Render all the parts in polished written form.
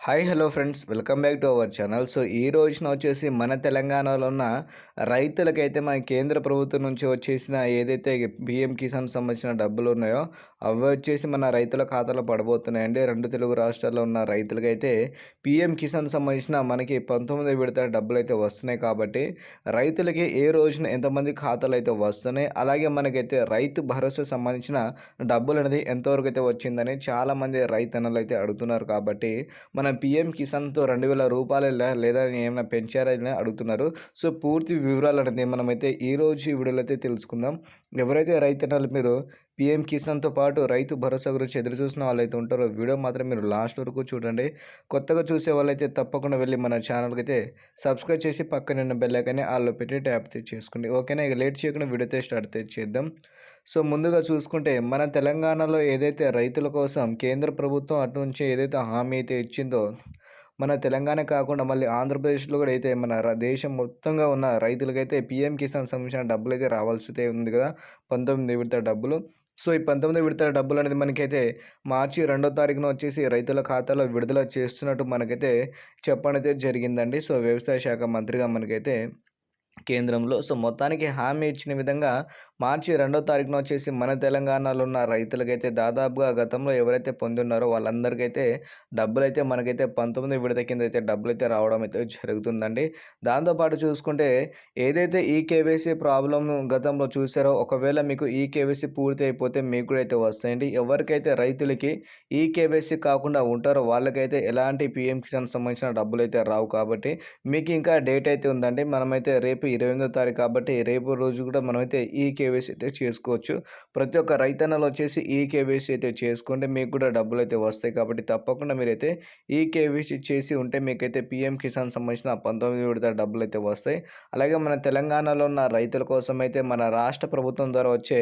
Hi hello friends welcome back to our channel. ఈ రోజున వచ్చేసి మన తెలంగాణలో ఉన్న రైతులకైతే మన కేంద్ర ప్రభుత్వం నుంచి వచ్చేసిన ఏదైతే పీఎం కిసాన్ సంబంధించిన డబ్బులు ఉన్నాయో అవి వచ్చేసి మన రైతుల ఖాతాలో పడబోతున్నాయండి. రెండు తెలుగు రాష్ట్రాల్లో ఉన్న రైతులకైతే పీఎం కిసాన్ సంబంధించిన మనకి 19వ విడత డబ్బులు అయితే వస్తున్నాయి. కాబట్టి రైతులకి ఏ రోజున ఎంతమంది ఖాతాలు అయితే వస్తున్నాయి, అలాగే మనకైతే రైతు భరోసా సంబంధించిన డబ్బులు అనేది ఎంతవరకు అయితే వచ్చిందని చాలామంది రైతన్నలు అయితే అడుగుతున్నారు. కాబట్టి మన పీఎం కిసాన్‌తో 2000 రూపాయలు లేదా ఏమైనా పెంచారని అడుగుతున్నారు. పూర్తి వివరాలు అనేది మనమైతే ఈరోజు ఈ వీడియోలో అయితే తెలుసుకుందాం. ఎవరైతే రైతన్నలు మీరు పీఎం కిసాన్‌తో పాటు రైతు భరోసా గురించి ఎదురు చూసిన వాళ్ళైతే ఉంటారో వీడియో మాత్రం మీరు లాస్ట్ వరకు చూడండి. కొత్తగా చూసే వాళ్ళైతే తప్పకుండా వెళ్ళి మన ఛానల్‌కి అయితే సబ్స్క్రైబ్ చేసి పక్కన ఉన్న బెల్ ఐకాన్ని ఆల్‌లో పెట్టి ట్యాప్ చేసుకోండి. ఓకేనా? ఇక లేట్ చేయకుండా వీడియో అయితే స్టార్ట్ చేద్దాం. ముందుగా చూసుకుంటే మన తెలంగాణలో ఏదైతే రైతుల కోసం కేంద్ర ప్రభుత్వం అటు నుంచి ఏదైతే హామీ అయితే ఇచ్చిందో, మన తెలంగాణ కాకుండా మళ్ళీ ఆంధ్రప్రదేశ్‌లో కూడా అయితే మన దేశం మొత్తంగా ఉన్న రైతులకైతే పీఎం కిసాన్ సంబంధించిన డబ్బులైతే రావాల్సి ఉంది కదా! 19 విడత డబ్బులు. ఈ 19 విడత డబ్బులనేది మనకైతే మార్చి 2వ తారీఖున వచ్చేసి రైతుల ఖాతాలో విడుదల చేస్తున్నట్టు మనకైతే చెప్పడమైతే జరిగిందండి. వ్యవసాయ శాఖ మంత్రిగా మనకైతే కేంద్రంలో మొత్తానికి హామీ ఇచ్చిన విధంగా మార్చి 2వ తారీఖున వచ్చేసి మన తెలంగాణలో ఉన్న రైతులకైతే దాదాపుగా గతంలో ఎవరైతే పొందున్నారో వాళ్ళందరికైతే డబ్బులైతే మనకైతే 19 విడత కింద అయితే డబ్బులైతే రావడం అయితే జరుగుతుందండి. దాంతోపాటు చూసుకుంటే ఏదైతే ఈకేవైసీ ప్రాబ్లమ్ గతంలో చూసారో, ఒకవేళ మీకు ఈకేవైసీ పూర్తి అయిపోతే మీకు కూడా అయితే వస్తాయండి. ఎవరికైతే రైతులకి ఈకేవైసీ కాకుండా ఉంటారో వాళ్ళకైతే ఎలాంటి పీఎం కిసాన్ సంబంధించిన డబ్బులైతే రావు. కాబట్టి మీకు ఇంకా డేట్ అయితే ఉందండి. మనమైతే రేపు 28వ తారీఖు కాబట్టి రేపు రోజు కూడా మనమైతే ఈకేవైసీ అయితే చేసుకోవచ్చు. ప్రతి ఒక్క రైతన్నలు వచ్చేసి ఈకేవైసీ అయితే చేసుకోండి. మీకు కూడా డబ్బులైతే వస్తాయి. కాబట్టి తప్పకుండా మీరైతే ఈకేవైసీ చేసి ఉంటే మీకైతే పీఎం కిసాన్ సంబంధించిన 19 విడత డబ్బులైతే వస్తాయి. అలాగే మన తెలంగాణలో ఉన్న రైతుల కోసం అయితే మన రాష్ట్ర ప్రభుత్వం ద్వారా వచ్చే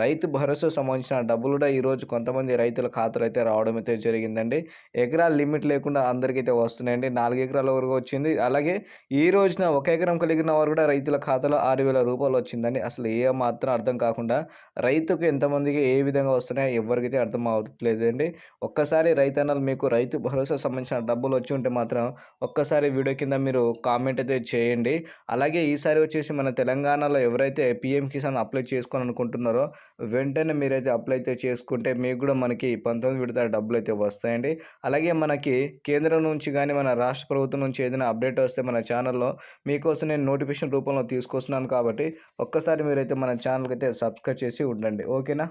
రైతు భరోసా సంబంధించిన డబ్బులు కూడా ఈరోజు కొంతమంది రైతుల ఖాతాలో అయితే రావడం అయితే జరిగిందండి. ఎకరాల లిమిట్ లేకుండా అందరికైతే వస్తున్నాయండి. 4 ఎకరాల వరకు వచ్చింది. అలాగే ఈ రోజున 1 ఎకరం కలిగిన వారు కూడా రైతుల ఖాతాలో 6,000 రూపాయలు వచ్చిందండి. అసలు ఏ మాత్రం అర్థం కాకుండా రైతుకు ఎంతమందికి ఏ విధంగా వస్తున్నాయో ఎవ్వరికైతే అర్థం అవ్వట్లేదండి. ఒక్కసారి రైతన్నలు మీకు రైతు భరోసా సంబంధించిన డబ్బులు వచ్చి ఉంటే మాత్రం ఒక్కసారి వీడియో కింద మీరు కామెంట్ అయితే చేయండి. అలాగే ఈసారి వచ్చేసి మన తెలంగాణలో ఎవరైతే పీఎం కిసాన్ అప్లై చేసుకోవాలనుకుంటున్నారో వెంటనే మీరైతే అప్లై అయితే చేసుకుంటే మీకు కూడా మనకి 19 విడత డబ్బులైతే వస్తాయండి. అలాగే మనకి కేంద్రం నుంచి కానీ మన రాష్ట్ర ప్రభుత్వం నుంచి ఏదైనా అప్డేట్ వస్తే మన ఛానల్‌లో మీకోసం నేను నోటిఫికేషన్ రూపంలో తీసుకొస్తున్నాను. కాబట్టి ఒక్కసారి మీరైతే మన ఛానల్‌కి అయితే సబ్స్క్రైబ్ చేసి ఉండండి. ఓకేనా?